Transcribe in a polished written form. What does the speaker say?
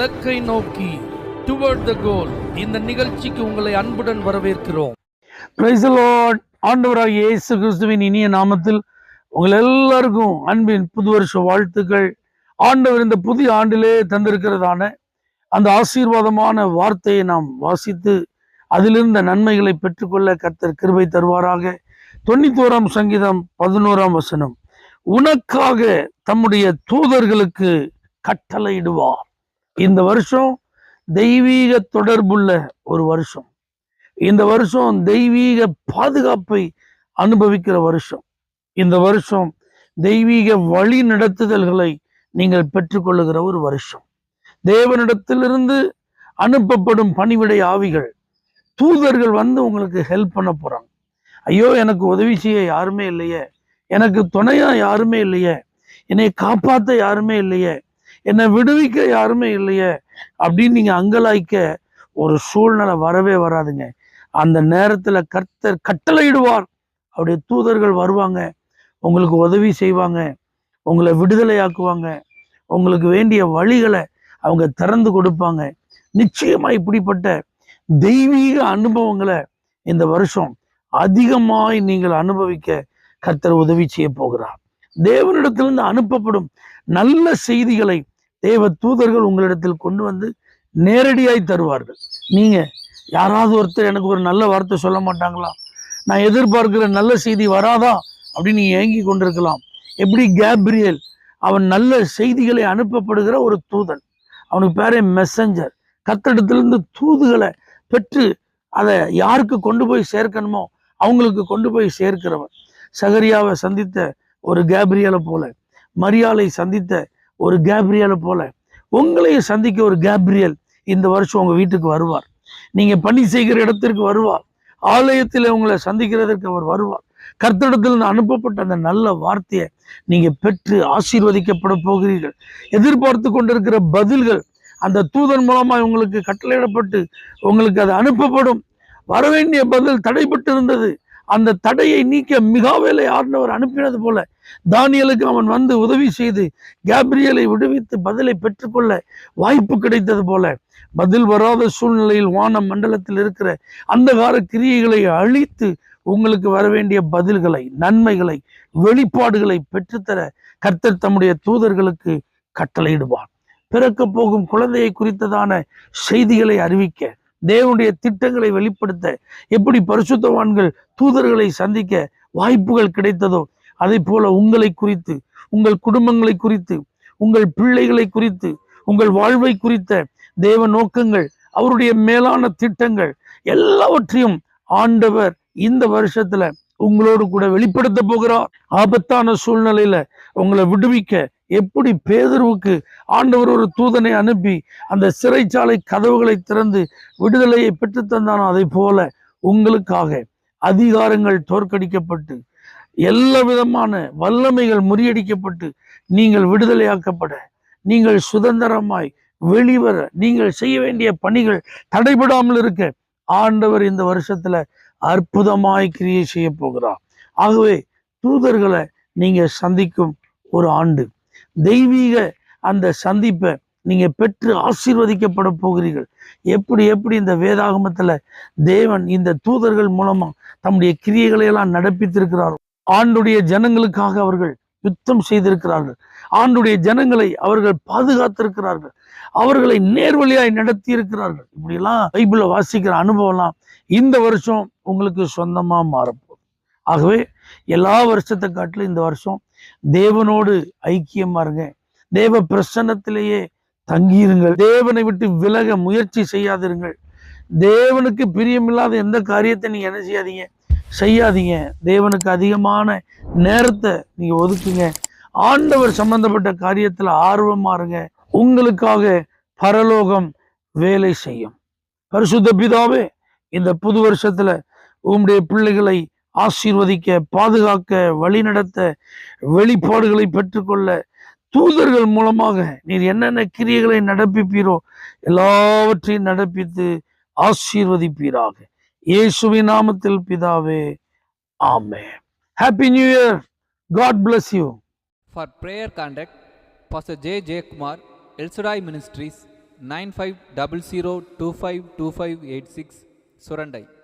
இலக்கை நோக்கி டுவர்ட் த கோல். இந்த நிகழ்ச்சிக்கு உங்களை அன்புடன் வரவேற்கிறோம். Praise the Lord. ஆண்டவராகிய இயேசு கிறிஸ்துவின் இனிய நாமத்தில் உங்கள் எல்லாருக்கும் அன்பின் புது வருஷ வாழ்த்துக்கள். ஆண்டவர் இந்த புதிய ஆண்டிலே தந்திருக்கிறதான அந்த ஆசீர்வாதமான வார்த்தையை நாம் வாசித்து அதிலிருந்த நன்மைகளை பெற்றுக்கொள்ள கர்த்தர் கிருபை தருவாராக. 91 சங்கீதம் 11 வசனம், உனக்காக தம்முடைய தூதர்களுக்கு கட்டளையிடுவார். இந்த வருஷம் தெய்வீக தொடர்புள்ள ஒரு வருஷம். இந்த வருஷம் தெய்வீக பாதுகாப்பை அனுபவிக்கிற வருஷம். இந்த வருஷம் தெய்வீக வழி நடத்துதல்களை நீங்கள் பெற்றுக்கொள்ளுகிற ஒரு வருஷம். தேவனிடத்திலிருந்து அனுப்பப்படும் பணிவிடை ஆவிகள், தூதர்கள் வந்து உங்களுக்கு ஹெல்ப் பண்ண போறாங்க. ஐயோ, எனக்கு உதவி செய்ய யாருமே இல்லையே, எனக்கு துணையா யாருமே இல்லையே, என்னை காப்பாற்ற யாருமே இல்லையே, என்னை விடுவிக்க யாருமே இல்லையே அப்படின்னு நீங்க அங்கலாய்க்க ஒரு சூழ்நிலை வரவே வராதுங்க. அந்த நேரத்துல கர்த்தர் கட்டளையிடுவார். அவருடைய தூதர்கள் வருவாங்க, உங்களுக்கு உதவி செய்வாங்க, உங்களை விடுதலையாக்குவாங்க, உங்களுக்கு வேண்டிய வழிகளை அவங்க திறந்து கொடுப்பாங்க. நிச்சயமா இப்படிப்பட்ட தெய்வீக அனுபவங்களை இந்த வருஷம் அதிகமாய் நீங்கள் அனுபவிக்க கர்த்தர் உதவி செய்ய போகிறார். தேவனிடத்திலிருந்து அனுப்பப்படும் நல்ல செய்திகளை தேவ தூதர்கள் உங்களிடத்தில் கொண்டு வந்து நேரடியாய் தருவார்கள். நீங்க யாராவது ஒருத்தர் எனக்கு ஒரு நல்ல வார்த்தை சொல்ல மாட்டாங்களா, நான் எதிர்பார்க்கிற நல்ல செய்தி வராதா அப்படின்னு நீ ஏங்கி கொண்டிருக்கலாம். எப்படி கேப்ரியல், அவன் நல்ல செய்திகளை அனுப்பப்படுகிற ஒரு தூதன், அவனுக்கு பேரே மெசஞ்சர். கர்த்தரிடத்திலிருந்து தூதுகளை பெற்று அதை யாருக்கு கொண்டு போய் சேர்க்கணுமோ அவங்களுக்கு கொண்டு போய் சேர்க்கிறவன். சகரியாவை சந்தித்த ஒரு கேப்ரியலை போல, மரியாளை சந்தித்த ஒரு கேப்ரியலை போல உங்களையும் சந்திக்க ஒரு கேப்ரியல் இந்த வருஷம் உங்க வீட்டுக்கு வருவார். நீங்க பணி செய்கிற இடத்திற்கு வருவார். ஆலயத்தில் உங்களை சந்திக்கிறதற்கு அவர் வருவார். கர்த்தரிடத்திலிருந்து அனுப்பப்பட்ட அந்த நல்ல வார்த்தையை நீங்க பெற்று ஆசீர்வதிக்கப்பட போகிறீர்கள். எதிர்பார்த்து கொண்டிருக்கிற பதில்கள் அந்த தூதன் மூலமாய் உங்களுக்கு கட்டளையிடப்பட்டு உங்களுக்கு அது அனுப்பப்படும். வரவேண்டிய பதில் தடைப்பட்டு இருந்தது, அந்த தடையை நீக்க மிகாவேலை ஆண்டவர் அனுப்பினது போல தானியேலுக்கு அவன் வந்து உதவி செய்து கேப்ரியலை விடுவித்து பதிலை பெற்றுக்கொள்ள வாய்ப்பு கிடைத்தது போல, பதில் வராத சூழ்நிலையில் வான மண்டலத்தில் இருக்கிற அந்தகார கிரியைகளை அழித்து உங்களுக்கு வரவேண்டிய பதில்களை, நன்மைகளை, வெளிப்பாடுகளை பெற்றுத்தர கர்த்தர் தம்முடைய தூதர்களுக்கு கட்டளையிடுவார். பிறக்க போகும் குழந்தையை குறித்ததான செய்திகளை அறிவிக்க, தேவனுடைய திட்டங்களை வெளிப்படுத்த எப்படி பரிசுத்தவான்கள் தூதர்களை சந்திக்க வாய்ப்புகள் கிடைத்ததோ அதை போல உங்களை குறித்து, உங்கள் குடும்பங்களை குறித்து, உங்கள் பிள்ளைகளை குறித்து, உங்கள் வாழ்வை குறித்த தேவ நோக்கங்கள், அவருடைய மேலான திட்டங்கள் எல்லாவற்றையும் ஆண்டவர் இந்த வருஷத்துல உங்களோடு கூட வெளிப்படுத்த போகிறார். ஆபத்தான சூழ்நிலையில உங்களை விடுவிக்க எப்படி பேதுருவுக்கு ஆண்டவர் ஒரு தூதனை அனுப்பி அந்த சிறைச்சாலை கதவுகளை திறந்து விடுதலையை பெற்று தந்தானோ அதை போல உங்களுக்காக அதிகாரங்கள் தோற்கடிக்கப்பட்டு எல்லா விதமான வல்லமைகள் முறியடிக்கப்பட்டு நீங்கள் விடுதலையாக்கப்பட, நீங்கள் சுதந்திரமாய் வெளிவர, நீங்கள் செய்ய வேண்டிய பணிகள் தடைபடாமல் இருக்க ஆண்டவர் இந்த வருஷத்துல அற்புதமாய் கிரியை செய்ய போகிறார். ஆகவே தூதர்களை நீங்க சந்திக்கும் ஒரு ஆண்டு, தெய்வீக அந்த சந்திப்பை நீங்க பெற்று ஆசீர்வதிக்கப்பட போகிறீர்கள். எப்படி எப்படி இந்த வேதாகமத்துல தேவன் இந்த தூதர்கள் மூலமா தம்முடைய கிரியைகளை எல்லாம் நடப்பித்திருக்கிறாரோ, ஆண்டுடைய ஜனங்களுக்காக அவர்கள் யுத்தம் செய்திருக்கிறார்கள், ஆண்டுடைய ஜனங்களை அவர்கள் பாதுகாத்திருக்கிறார்கள், அவர்களை நேர்வழியாய் நடத்தி இருக்கிறார்கள். இப்படிலாம் பைபிளை வாசிக்கிற அனுபவம்லாம் இந்த வருஷம் உங்களுக்கு சொந்தமா மாறப்போகுது. ஆகவே எல்லா வருஷத்தை காட்டிலும் இந்த வருஷம் தேவனோடு ஐக்கியமா இருங்க, தேவ பிரசன்னத்திலேயே தங்கியிருங்கள், தேவனை விட்டு விலக முயற்சி செய்யாதிருங்கள். தேவனுக்கு பிரியமில்லாத எந்த காரியத்தை நீங்க என்ன செய்யாதீங்க. தேவனுக்கு அதிகமான நேரத்தை நீங்க ஒதுக்குங்க. ஆண்டவர் சம்பந்தப்பட்ட காரியத்துல ஆர்வமா இருங்க. உங்களுக்காக பரலோகம் வேலை செய்யும். பரிசுத்த பிதாவே, இந்த புது வருஷத்துல உங்களுடைய பிள்ளைகளை ஆசீர்வதிக்க, பாதுகாக்க, வழிநடத்த, வெளிப்பாடுகளை பெற்றுக்கொள்ள தூதர்கள் மூலமாக நீர் என்னென்ன கிரியைகளை நடப்பிப்பீரோ எல்லாவற்றையும் நடப்பித்து ஆசீர்வதிப்பீராக. இயேசுவின் நாமத்தில் பிதாவே, ஆமென். Happy New Year. God bless you. For prayer contact, Pastor J. Kumar, El Shaddai Ministries, 9500252586 Surandai.